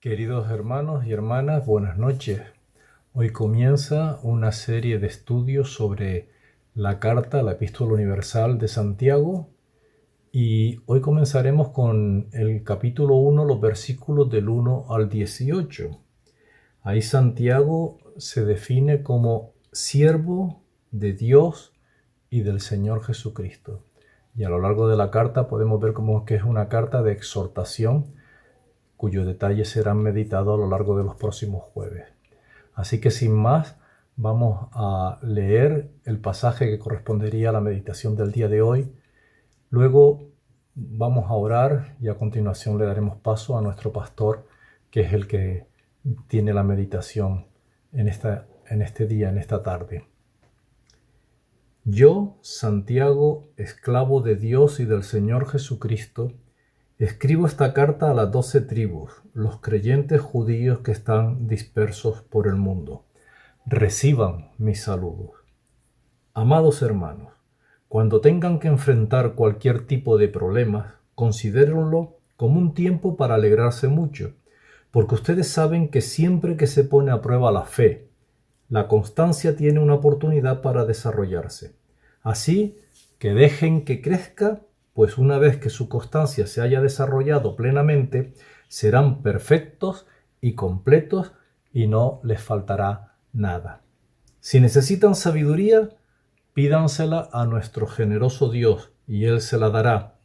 Queridos hermanos y hermanas, buenas noches. Hoy comienza una serie de estudios sobre la Epístola Universal de Santiago, y hoy comenzaremos con el capítulo 1, los versículos del 1 al 18. Ahí Santiago se define como siervo de Dios y del Señor Jesucristo. Y a lo largo de la carta podemos ver como que es una carta de exhortación, cuyos detalles serán meditados a lo largo de los próximos jueves. Así que sin más, vamos a leer el pasaje que correspondería a la meditación del día de hoy. Luego vamos a orar y a continuación le daremos paso a nuestro pastor, que es el que tiene la meditación en este día, en esta tarde. Yo, Santiago, esclavo de Dios y del Señor Jesucristo, escribo esta carta a las 12 tribus, los creyentes judíos que están dispersos por el mundo. Reciban mis saludos. Amados hermanos, cuando tengan que enfrentar cualquier tipo de problemas, considérenlo como un tiempo para alegrarse mucho, porque ustedes saben que siempre que se pone a prueba la fe, la constancia tiene una oportunidad para desarrollarse. Así que dejen que crezca, pues una vez que su constancia se haya desarrollado plenamente, serán perfectos y completos y no les faltará nada. Si necesitan sabiduría, pídansela a nuestro generoso Dios y Él se la dará.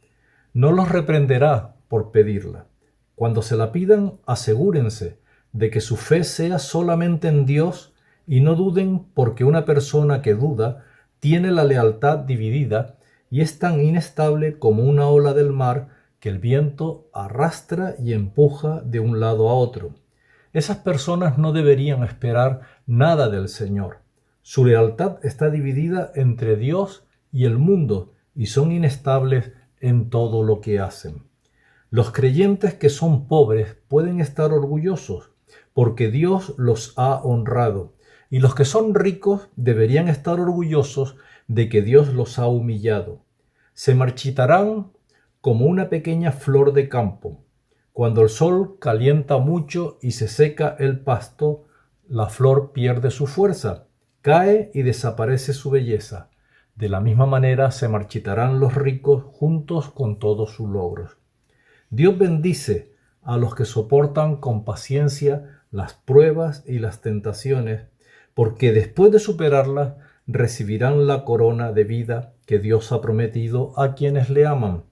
No los reprenderá por pedirla. Cuando se la pidan, asegúrense de que su fe sea solamente en Dios y no duden, porque una persona que duda tiene la lealtad dividida y es tan inestable como una ola del mar que el viento arrastra y empuja de un lado a otro. Esas personas no deberían esperar nada del Señor. Su lealtad está dividida entre Dios y el mundo y son inestables en todo lo que hacen. Los creyentes que son pobres pueden estar orgullosos porque Dios los ha honrado, y los que son ricos deberían estar orgullosos de que Dios los ha humillado. Se marchitarán como una pequeña flor de campo. Cuando el sol calienta mucho y se seca el pasto, la flor pierde su fuerza, cae y desaparece su belleza. De la misma manera se marchitarán los ricos juntos con todos sus logros. Dios bendice a los que soportan con paciencia las pruebas y las tentaciones, porque después de superarlas recibirán la corona de vida que Dios ha prometido a quienes le aman.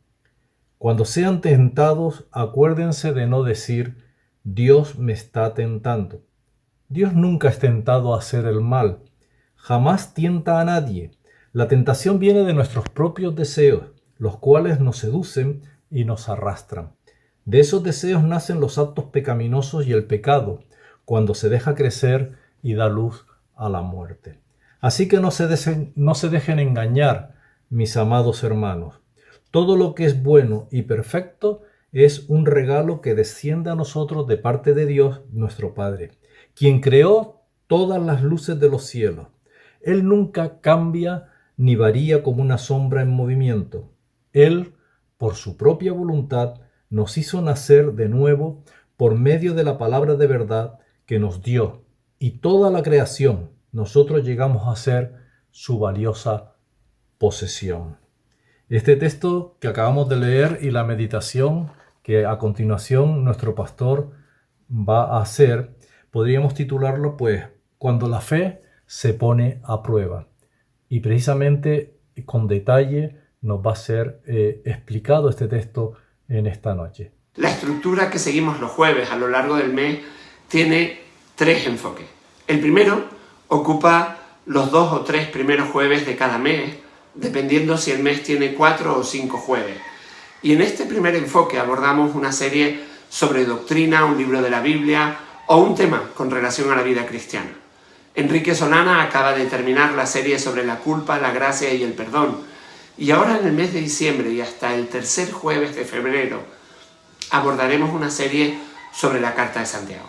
Cuando sean tentados, acuérdense de no decir, Dios me está tentando. Dios nunca es tentado a hacer el mal. Jamás tienta a nadie. La tentación viene de nuestros propios deseos, los cuales nos seducen y nos arrastran. De esos deseos nacen los actos pecaminosos y el pecado, cuando se deja crecer y da luz a la muerte. Así que no se dejen engañar, mis amados hermanos. Todo lo que es bueno y perfecto es un regalo que desciende a nosotros de parte de Dios, nuestro Padre, quien creó todas las luces de los cielos. Él nunca cambia ni varía como una sombra en movimiento. Él, por su propia voluntad, nos hizo nacer de nuevo por medio de la palabra de verdad que nos dio, y toda la creación, nosotros llegamos a ser su valiosa posesión. Este texto que acabamos de leer y la meditación que a continuación nuestro pastor va a hacer, podríamos titularlo cuando la fe se pone a prueba. Y precisamente con detalle nos va a ser explicado este texto en esta noche. La estructura que seguimos los jueves a lo largo del mes tiene 3 enfoques. El primero ocupa los 2 o 3 primeros jueves de cada mes, dependiendo si el mes tiene 4 o 5 jueves. Y en este primer enfoque abordamos una serie sobre doctrina, un libro de la Biblia o un tema con relación a la vida cristiana. Enrique Solana acaba de terminar la serie sobre la culpa, la gracia y el perdón. Y ahora en el mes de diciembre y hasta el tercer jueves de febrero abordaremos una serie sobre la Carta de Santiago.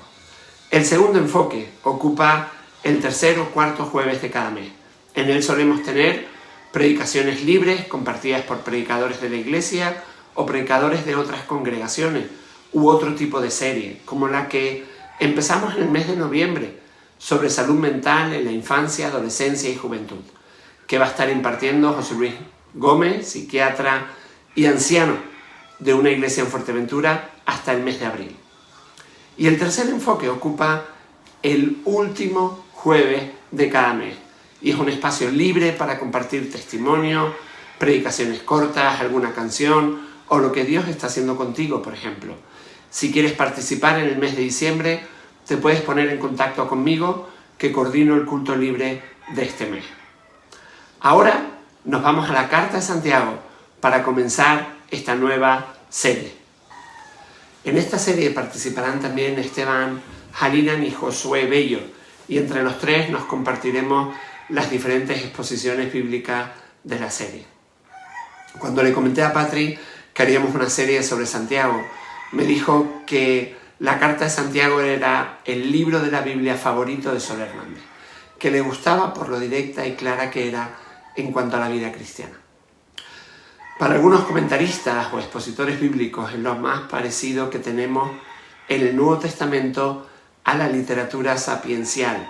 El segundo enfoque ocupa el tercer o cuarto jueves de cada mes. En él solemos tener predicaciones libres compartidas por predicadores de la iglesia o predicadores de otras congregaciones u otro tipo de serie, como la que empezamos en el mes de noviembre, sobre salud mental en la infancia, adolescencia y juventud, que va a estar impartiendo José Luis Gómez, psiquiatra y anciano de una iglesia en Fuerteventura, hasta el mes de abril. Y el tercer enfoque ocupa el último jueves de cada mes, y es un espacio libre para compartir testimonio, predicaciones cortas, alguna canción o lo que Dios está haciendo contigo, por ejemplo. Si quieres participar en el mes de diciembre, te puedes poner en contacto conmigo, que coordino el culto libre de este mes. Ahora nos vamos a la Carta de Santiago para comenzar esta nueva serie. En esta serie participarán también Esteban Halinan y Josué Bello, y entre los tres nos compartiremos las diferentes exposiciones bíblicas de la serie. Cuando le comenté a Patri que haríamos una serie sobre Santiago, me dijo que la Carta de Santiago era el libro de la Biblia favorito de Sol Hernández, que le gustaba por lo directa y clara que era en cuanto a la vida cristiana. Para algunos comentaristas o expositores bíblicos es lo más parecido que tenemos en el Nuevo Testamento a la literatura sapiencial,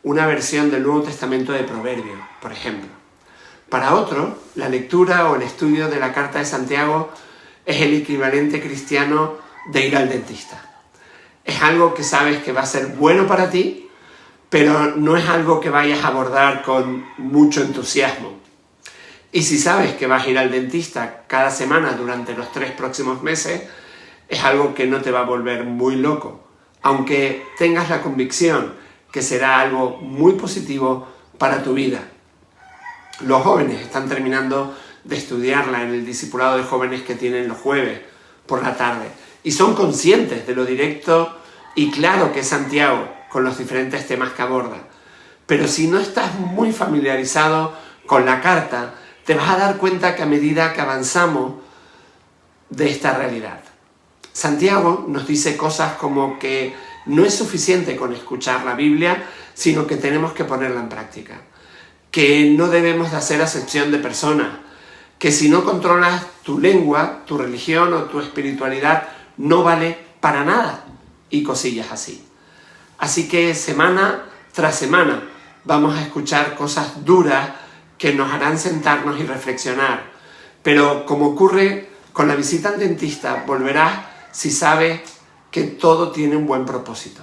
una versión del Nuevo Testamento de Proverbios, por ejemplo. Para otros, la lectura o el estudio de la Carta de Santiago es el equivalente cristiano de ir al dentista. Es algo que sabes que va a ser bueno para ti, pero no es algo que vayas a abordar con mucho entusiasmo. Y si sabes que vas a ir al dentista cada semana durante los 3 próximos meses, es algo que no te va a volver muy loco, aunque tengas la convicción que será algo muy positivo para tu vida. Los jóvenes están terminando de estudiarla en el discipulado de jóvenes que tienen los jueves por la tarde, y son conscientes de lo directo y claro que es Santiago con los diferentes temas que aborda. Pero si no estás muy familiarizado con la carta, te vas a dar cuenta que a medida que avanzamos de esta realidad, Santiago nos dice cosas como que no es suficiente con escuchar la Biblia, sino que tenemos que ponerla en práctica, que no debemos de hacer acepción de personas, que si no controlas tu lengua, tu religión o tu espiritualidad no vale para nada, y cosillas así. Así que semana tras semana vamos a escuchar cosas duras que nos harán sentarnos y reflexionar. Pero como ocurre con la visita al dentista, volverás si sabes que todo tiene un buen propósito.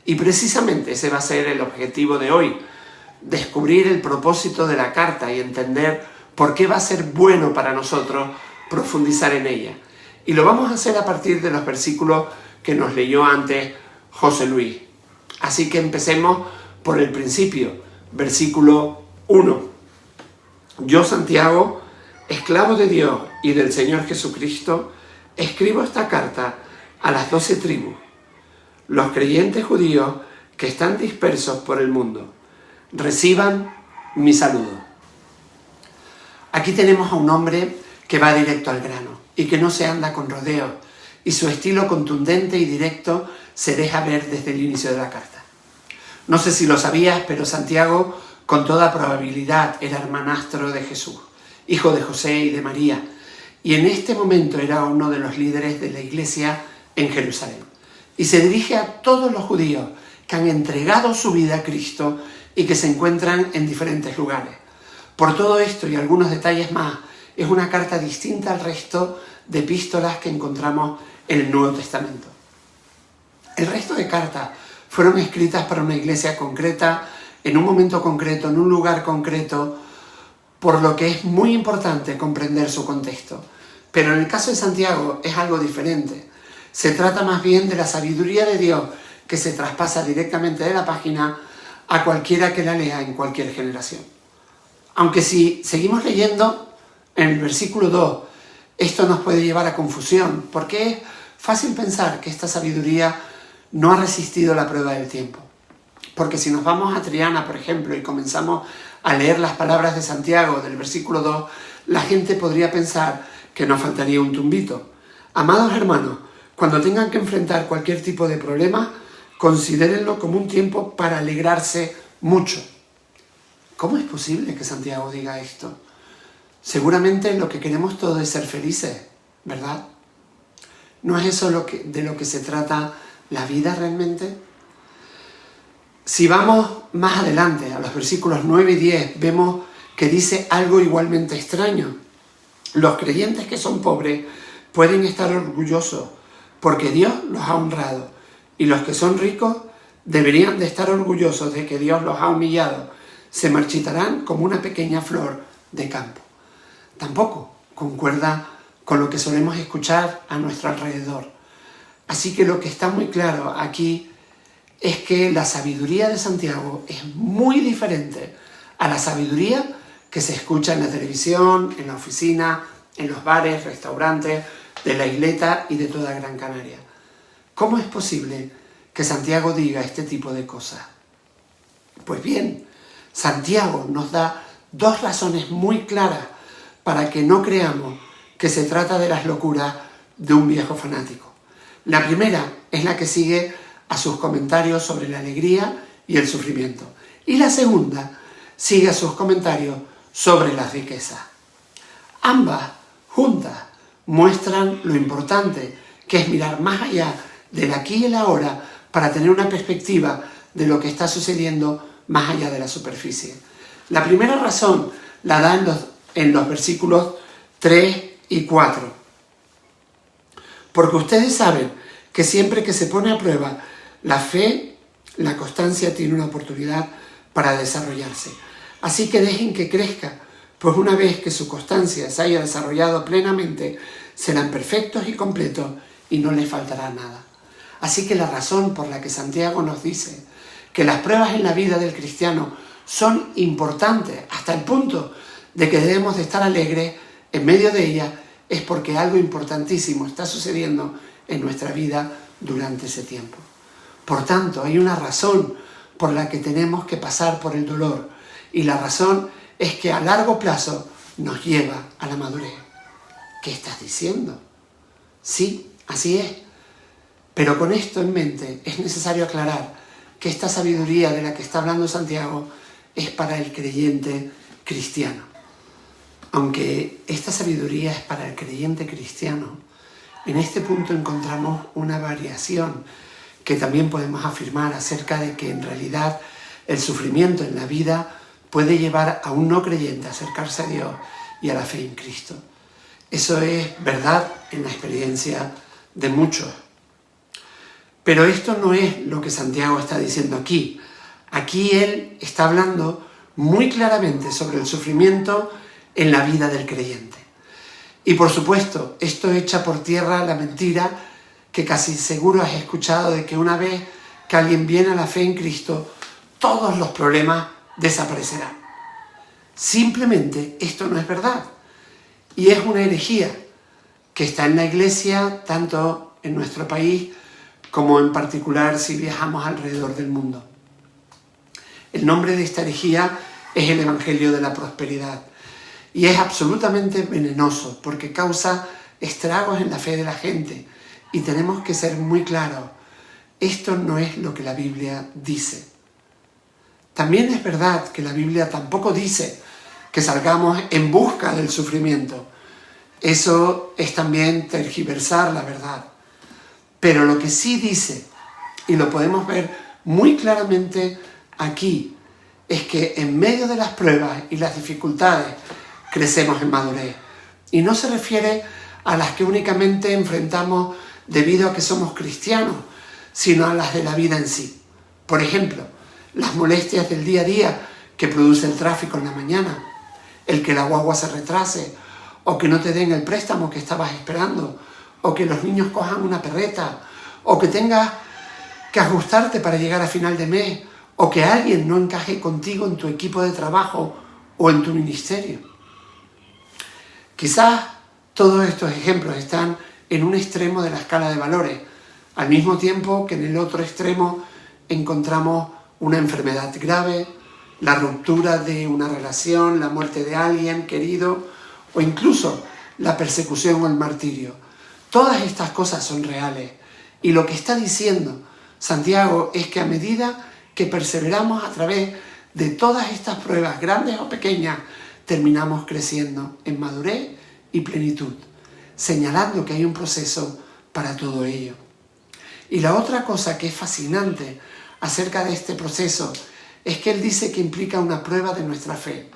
Y precisamente ese va a ser el objetivo de hoy, descubrir el propósito de la carta y entender por qué va a ser bueno para nosotros profundizar en ella. Y lo vamos a hacer a partir de los versículos que nos leyó antes José Luis. Así que empecemos por el principio, versículo 1. Yo, Santiago, esclavo de Dios y del Señor Jesucristo, escribo esta carta a las 12 tribus, los creyentes judíos que están dispersos por el mundo. Reciban mi saludo. Aquí tenemos a un hombre que va directo al grano y que no se anda con rodeos, y su estilo contundente y directo se deja ver desde el inicio de la carta. No sé si lo sabías, pero Santiago con toda probabilidad era hermanastro de Jesús, hijo de José y de María, y en este momento era uno de los líderes de la iglesia en Jerusalén. Y se dirige a todos los judíos que han entregado su vida a Cristo y que se encuentran en diferentes lugares. Por todo esto y algunos detalles más, es una carta distinta al resto de epístolas que encontramos en el Nuevo Testamento. El resto de cartas fueron escritas para una iglesia concreta, en un momento concreto, en un lugar concreto, por lo que es muy importante comprender su contexto. Pero en el caso de Santiago es algo diferente. Se trata más bien de la sabiduría de Dios que se traspasa directamente de la página a cualquiera que la lea en cualquier generación. Aunque si seguimos leyendo en el versículo 2, esto nos puede llevar a confusión, porque es fácil pensar que esta sabiduría no ha resistido la prueba del tiempo. Porque si nos vamos a Triana, por ejemplo, y comenzamos a leer las palabras de Santiago del versículo 2, la gente podría pensar que nos faltaría un tumbito. Amados hermanos, cuando tengan que enfrentar cualquier tipo de problema, considérenlo como un tiempo para alegrarse mucho. ¿Cómo es posible que Santiago diga esto? Seguramente lo que queremos todos es ser felices, ¿verdad? ¿No es eso de lo que se trata la vida realmente? Si vamos más adelante, a los versículos 9 y 10, vemos que dice algo igualmente extraño. Los creyentes que son pobres pueden estar orgullosos porque Dios los ha honrado, y los que son ricos deberían de estar orgullosos de que Dios los ha humillado. Se marchitarán como una pequeña flor de campo. Tampoco concuerda con lo que solemos escuchar a nuestro alrededor. Así que lo que está muy claro aquí es que la sabiduría de Santiago es muy diferente a la sabiduría que se escucha en la televisión, en la oficina, en los bares, restaurantes, de la isleta y de toda Gran Canaria. ¿Cómo es posible que Santiago diga este tipo de cosas? Pues bien, Santiago nos da dos razones muy claras para que no creamos que se trata de las locuras de un viejo fanático. La primera es la que sigue a sus comentarios sobre la alegría y el sufrimiento. Y la segunda sigue a sus comentarios sobre las riquezas. Ambas juntas muestran lo importante que es mirar más allá del aquí y el ahora para tener una perspectiva de lo que está sucediendo más allá de la superficie. La primera razón la da en los versículos 3 y 4. Porque ustedes saben que siempre que se pone a prueba la fe, la constancia tiene una oportunidad para desarrollarse. Así que dejen que crezca, pues una vez que su constancia se haya desarrollado plenamente, serán perfectos y completos y no les faltará nada. Así que la razón por la que Santiago nos dice que las pruebas en la vida del cristiano son importantes hasta el punto de que debemos de estar alegres en medio de ellas es porque algo importantísimo está sucediendo en nuestra vida durante ese tiempo. Por tanto, hay una razón por la que tenemos que pasar por el dolor, y la razón es que a largo plazo nos lleva a la madurez. ¿Qué estás diciendo? Sí, así es. Pero con esto en mente es necesario aclarar que esta sabiduría de la que está hablando Santiago es para el creyente cristiano. Aunque esta sabiduría es para el creyente cristiano, en este punto encontramos una variación que también podemos afirmar acerca de que en realidad el sufrimiento en la vida puede llevar a un no creyente a acercarse a Dios y a la fe en Cristo. Eso es verdad en la experiencia de muchos. Pero esto no es lo que Santiago está diciendo aquí. Aquí él está hablando muy claramente sobre el sufrimiento en la vida del creyente. Y por supuesto, esto echa por tierra la mentira que casi seguro has escuchado de que una vez que alguien viene a la fe en Cristo, todos los problemas desaparecerán. Simplemente esto no es verdad. Y es una herejía que está en la Iglesia, tanto en nuestro país como en particular si viajamos alrededor del mundo. El nombre de esta herejía es el Evangelio de la Prosperidad. Y es absolutamente venenoso porque causa estragos en la fe de la gente. Y tenemos que ser muy claros. Esto no es lo que la Biblia dice. También es verdad que la Biblia tampoco dice que salgamos en busca del sufrimiento. Eso es también tergiversar la verdad. Pero lo que sí dice, y lo podemos ver muy claramente aquí, es que en medio de las pruebas y las dificultades crecemos en madurez. Y no se refiere a las que únicamente enfrentamos debido a que somos cristianos, sino a las de la vida en sí. Por ejemplo, las molestias del día a día que produce el tráfico en la mañana, el que la guagua se retrase, o que no te den el préstamo que estabas esperando, o que los niños cojan una perreta, o que tengas que ajustarte para llegar a final de mes, o que alguien no encaje contigo en tu equipo de trabajo o en tu ministerio. Quizás todos estos ejemplos están en un extremo de la escala de valores, al mismo tiempo que en el otro extremo encontramos una enfermedad grave, la ruptura de una relación, la muerte de alguien querido o incluso la persecución o el martirio. Todas estas cosas son reales y lo que está diciendo Santiago es que a medida que perseveramos a través de todas estas pruebas, grandes o pequeñas, terminamos creciendo en madurez y plenitud, señalando que hay un proceso para todo ello. Y la otra cosa que es fascinante acerca de este proceso es que él dice que implica una prueba de nuestra fe.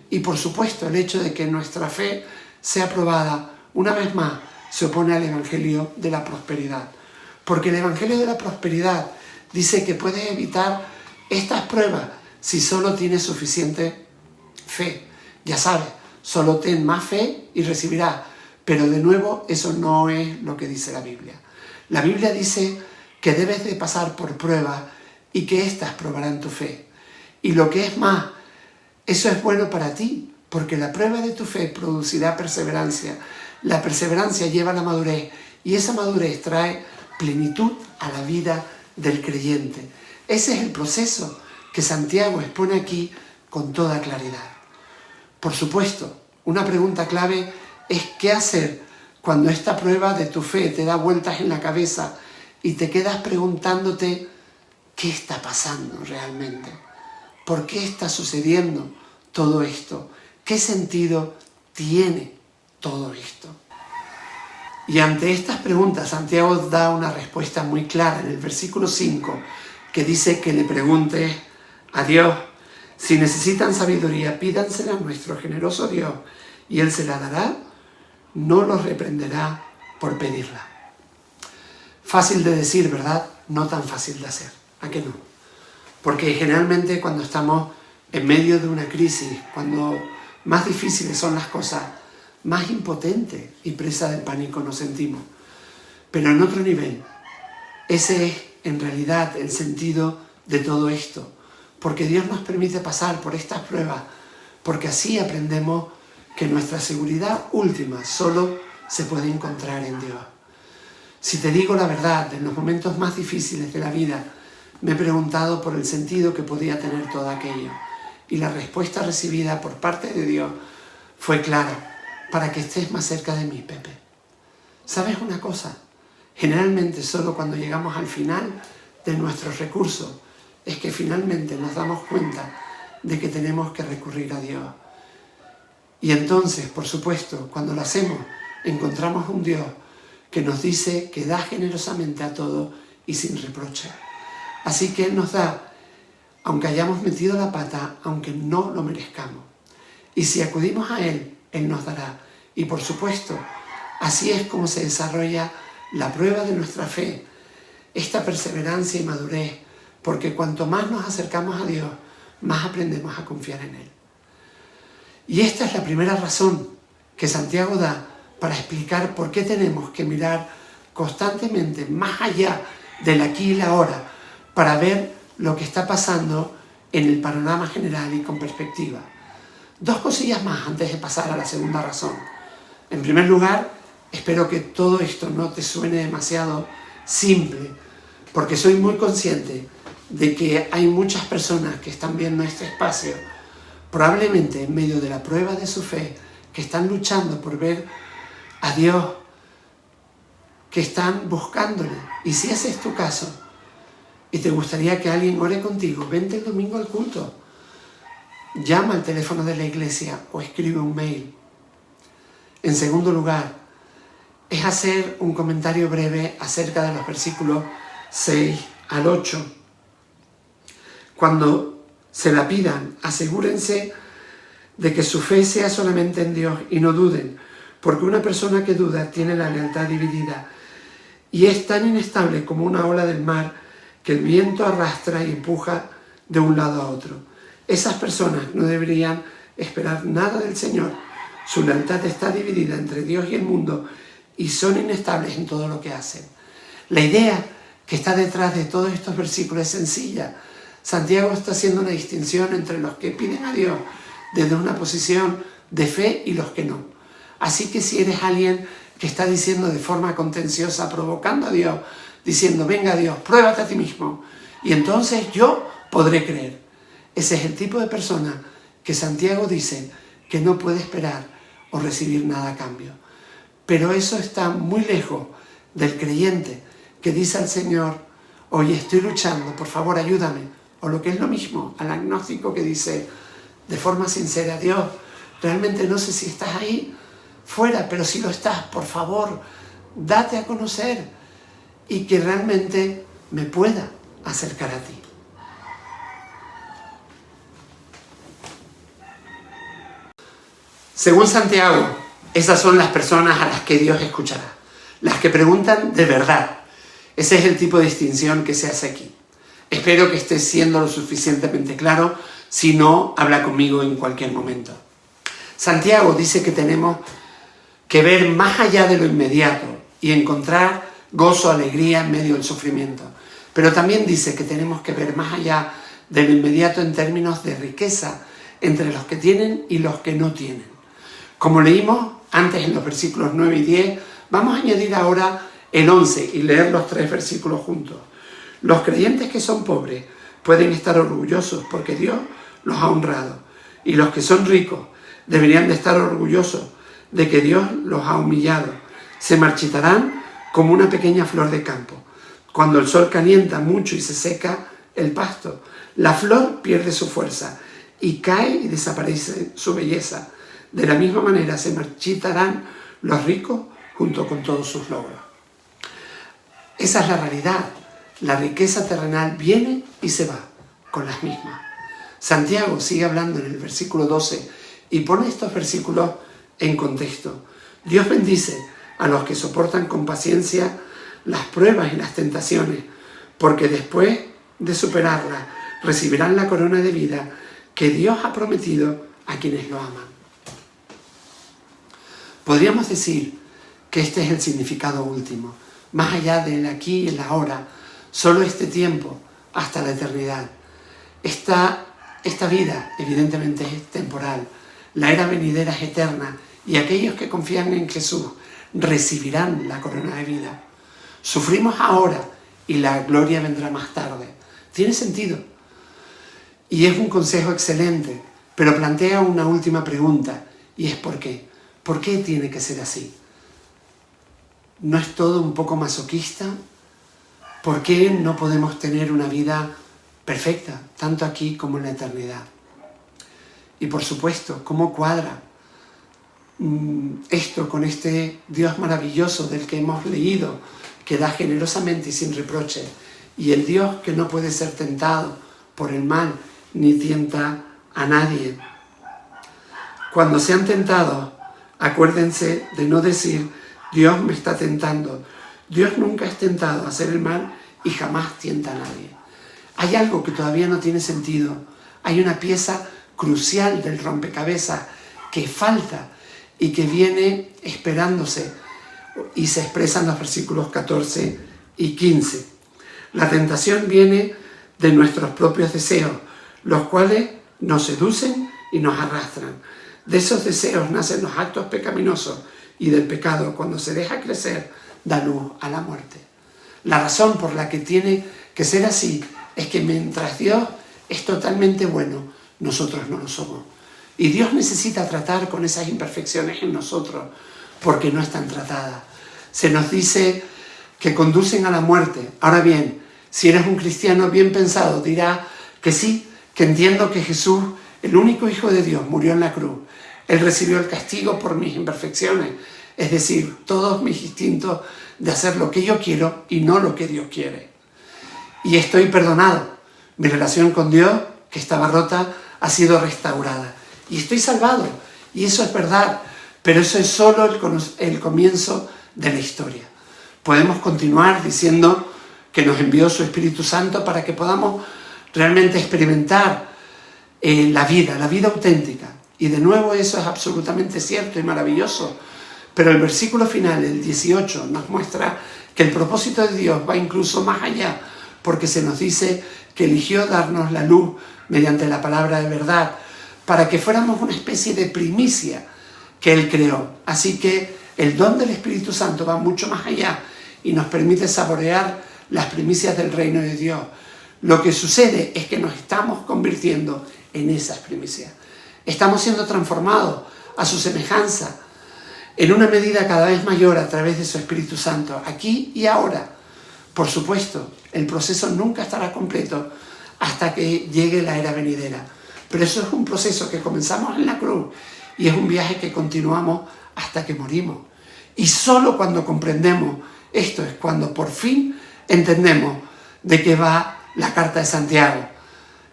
Y por supuesto el hecho de que nuestra fe sea probada, una vez más, se opone al Evangelio de la prosperidad. Porque el Evangelio de la prosperidad dice que puedes evitar estas pruebas si solo tienes suficiente fe. Ya sabes, solo ten más fe y recibirás. Pero de nuevo, eso no es lo que dice la Biblia. La Biblia dice que debes de pasar por pruebas y que éstas probarán tu fe. Y lo que es más, eso es bueno para ti, porque la prueba de tu fe producirá perseverancia. La perseverancia lleva a la madurez y esa madurez trae plenitud a la vida del creyente. Ese es el proceso que Santiago expone aquí con toda claridad. Por supuesto, una pregunta clave es qué hacer cuando esta prueba de tu fe te da vueltas en la cabeza y te quedas preguntándote qué está pasando realmente. ¿Por qué está sucediendo todo esto? ¿Qué sentido tiene todo esto? Y ante estas preguntas, Santiago da una respuesta muy clara en el versículo 5, que dice que le pregunte a Dios. Si necesitan sabiduría, pídansela a nuestro generoso Dios, y Él se la dará, no los reprenderá por pedirla. Fácil de decir, ¿verdad? No tan fácil de hacer. ¿A qué no? Porque generalmente cuando estamos en medio de una crisis, cuando más difíciles son las cosas, más impotentes y presa del pánico nos sentimos. Pero en otro nivel, ese es en realidad el sentido de todo esto. Porque Dios nos permite pasar por estas pruebas, porque así aprendemos que nuestra seguridad última solo se puede encontrar en Dios. Si te digo la verdad, en los momentos más difíciles de la vida, me he preguntado por el sentido que podía tener todo aquello. Y la respuesta recibida por parte de Dios fue clara: para que estés más cerca de mí, Pepe. ¿Sabes una cosa? Generalmente solo cuando llegamos al final de nuestros recursos es que finalmente nos damos cuenta de que tenemos que recurrir a Dios. Y entonces, por supuesto, cuando lo hacemos, encontramos un Dios que nos dice que da generosamente a todo y sin reproche. Así que Él nos da, aunque hayamos metido la pata, aunque no lo merezcamos. Y si acudimos a Él, Él nos dará. Y por supuesto, así es como se desarrolla la prueba de nuestra fe, esta perseverancia y madurez, porque cuanto más nos acercamos a Dios, más aprendemos a confiar en Él. Y esta es la primera razón que Santiago da para explicar por qué tenemos que mirar constantemente más allá del aquí y la ahora, para ver lo que está pasando en el panorama general y con perspectiva. Dos cosillas más antes de pasar a la segunda razón. En primer lugar, espero que todo esto no te suene demasiado simple, porque soy muy consciente de que hay muchas personas que están viendo este espacio, probablemente en medio de la prueba de su fe, que están luchando por ver a Dios, que están buscándole. Y si ese es tu caso, y te gustaría que alguien ore contigo, vente el domingo al culto. Llama al teléfono de la iglesia o escribe un mail. En segundo lugar, es hacer un comentario breve acerca de los versículos 6 al 8. Cuando se la pidan, asegúrense de que su fe sea solamente en Dios y no duden, porque una persona que duda tiene la lealtad dividida y es tan inestable como una ola del mar que el viento arrastra y empuja de un lado a otro. Esas personas no deberían esperar nada del Señor. Su lealtad está dividida entre Dios y el mundo y son inestables en todo lo que hacen. La idea que está detrás de todos estos versículos es sencilla. Santiago está haciendo una distinción entre los que piden a Dios desde una posición de fe y los que no. Así que si eres alguien que está diciendo de forma contenciosa, provocando a Dios, diciendo, venga Dios, pruébate a ti mismo, y entonces yo podré creer. Ese es el tipo de persona que Santiago dice que no puede esperar o recibir nada a cambio. Pero eso está muy lejos del creyente que dice al Señor, oye, estoy luchando, por favor ayúdame. O lo que es lo mismo, al agnóstico que dice de forma sincera, Dios, realmente no sé si estás ahí fuera, pero si lo estás, por favor, date a conocer y que realmente me pueda acercar a ti. Según Santiago, esas son las personas a las que Dios escuchará, las que preguntan de verdad. Ese es el tipo de distinción que se hace aquí. Espero que esté siendo lo suficientemente claro, si no, habla conmigo en cualquier momento. Santiago dice que tenemos que ver más allá de lo inmediato y encontrar gozo, alegría en medio del sufrimiento. Pero también dice que tenemos que ver más allá de lo inmediato en términos de riqueza entre los que tienen y los que no tienen. Como leímos antes en los versículos 9 y 10, vamos a añadir ahora el 11 y leer los 3 versículos juntos. Los creyentes que son pobres pueden estar orgullosos porque Dios los ha honrado. Y los que son ricos deberían de estar orgullosos de que Dios los ha humillado. Se marchitarán como una pequeña flor de campo. Cuando el sol calienta mucho y se seca el pasto, la flor pierde su fuerza y cae y desaparece su belleza. De la misma manera se marchitarán los ricos junto con todos sus logros. Esa es la realidad. La riqueza terrenal viene y se va con las mismas. Santiago sigue hablando en el versículo 12 y pone estos versículos en contexto. Dios bendice a los que soportan con paciencia las pruebas y las tentaciones, porque después de superarlas recibirán la corona de vida que Dios ha prometido a quienes lo aman. Podríamos decir que este es el significado último, más allá del aquí y el ahora, solo este tiempo hasta la eternidad. Esta vida evidentemente es temporal, la era venidera es eterna y aquellos que confían en Jesús recibirán la corona de vida. Sufrimos ahora y la gloria vendrá más tarde. Tiene sentido. Y es un consejo excelente, pero plantea una última pregunta y es ¿por qué? ¿Por qué tiene que ser así? ¿No es todo un poco masoquista? ¿Por qué no podemos tener una vida perfecta, tanto aquí como en la eternidad? Y por supuesto, ¿cómo cuadra esto con este Dios maravilloso del que hemos leído, que da generosamente y sin reproche, y el Dios que no puede ser tentado por el mal ni tienta a nadie? Cuando sean tentados, acuérdense de no decir Dios me está tentando. Dios nunca es tentado a hacer el mal y jamás tienta a nadie. Hay algo que todavía no tiene sentido. Hay una pieza crucial del rompecabezas que falta y que viene esperándose y se expresa en los versículos 14 y 15. La tentación viene de nuestros propios deseos, los cuales nos seducen y nos arrastran. De esos deseos nacen los actos pecaminosos y del pecado, cuando se deja crecer, da luz a la muerte. La razón por la que tiene que ser así es que mientras Dios es totalmente bueno, nosotros no lo somos. Y Dios necesita tratar con esas imperfecciones en nosotros porque no están tratadas. Se nos dice que conducen a la muerte. Ahora bien, si eres un cristiano bien pensado, dirá que sí, que entiendo que Jesús, el único Hijo de Dios, murió en la cruz. Él recibió el castigo por mis imperfecciones, es decir, todos mis instintos de hacer lo que yo quiero y no lo que Dios quiere. Y estoy perdonado. Mi relación con Dios, que estaba rota, ha sido restaurada. Y estoy salvado. Y eso es verdad. Pero eso es solo el comienzo de la historia. Podemos continuar diciendo que nos envió su Espíritu Santo para que podamos realmente experimentar la vida auténtica. Y de nuevo eso es absolutamente cierto y maravilloso. Pero el versículo final, el 18, nos muestra que el propósito de Dios va incluso más allá, porque se nos dice que eligió darnos la luz mediante la palabra de verdad, para que fuéramos una especie de primicia que Él creó. Así que el don del Espíritu Santo va mucho más allá y nos permite saborear las primicias del reino de Dios. Lo que sucede es que nos estamos convirtiendo en esas primicias. Estamos siendo transformados a su semejanza en una medida cada vez mayor a través de su Espíritu Santo, aquí y ahora. Por supuesto, el proceso nunca estará completo hasta que llegue la era venidera. Pero eso es un proceso que comenzamos en la cruz y es un viaje que continuamos hasta que morimos. Y solo cuando comprendemos esto es cuando por fin entendemos de qué va la carta de Santiago.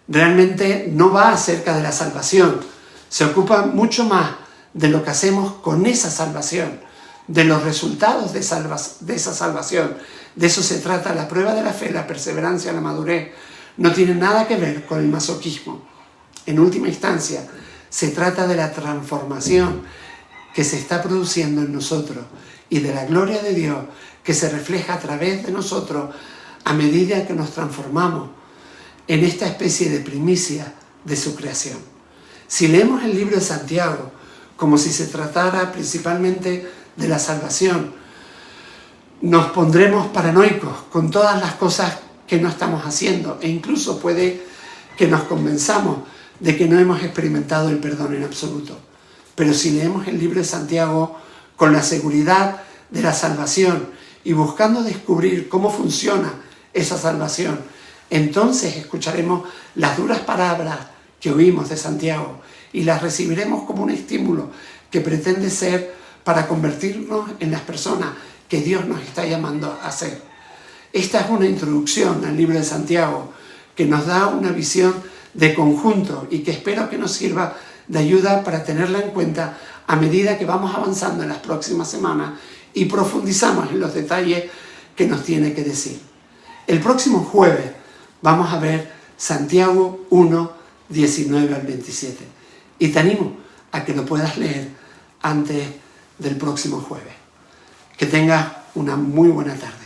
Realmente no va acerca de la salvación, se ocupa mucho más de lo que hacemos con esa salvación, de los resultados de esa salvación. De eso se trata la prueba de la fe, la perseverancia, la madurez. No tiene nada que ver con el masoquismo. En última instancia, se trata de la transformación que se está produciendo en nosotros y de la gloria de Dios que se refleja a través de nosotros a medida que nos transformamos en esta especie de primicia de su creación. Si leemos el libro de Santiago como si se tratara principalmente de la salvación, nos pondremos paranoicos con todas las cosas que no estamos haciendo e incluso puede que nos convenzamos de que no hemos experimentado el perdón en absoluto. Pero si leemos el libro de Santiago con la seguridad de la salvación y buscando descubrir cómo funciona esa salvación, entonces escucharemos las duras palabras que oímos de Santiago y las recibiremos como un estímulo que pretende ser para convertirnos en las personas que Dios nos está llamando a ser. Esta es una introducción al libro de Santiago que nos da una visión de conjunto y que espero que nos sirva de ayuda para tenerla en cuenta a medida que vamos avanzando en las próximas semanas y profundizamos en los detalles que nos tiene que decir. El próximo jueves vamos a ver Santiago 1, 19 al 27 y te animo a que lo puedas leer antes del próximo jueves. Que tengas una muy buena tarde.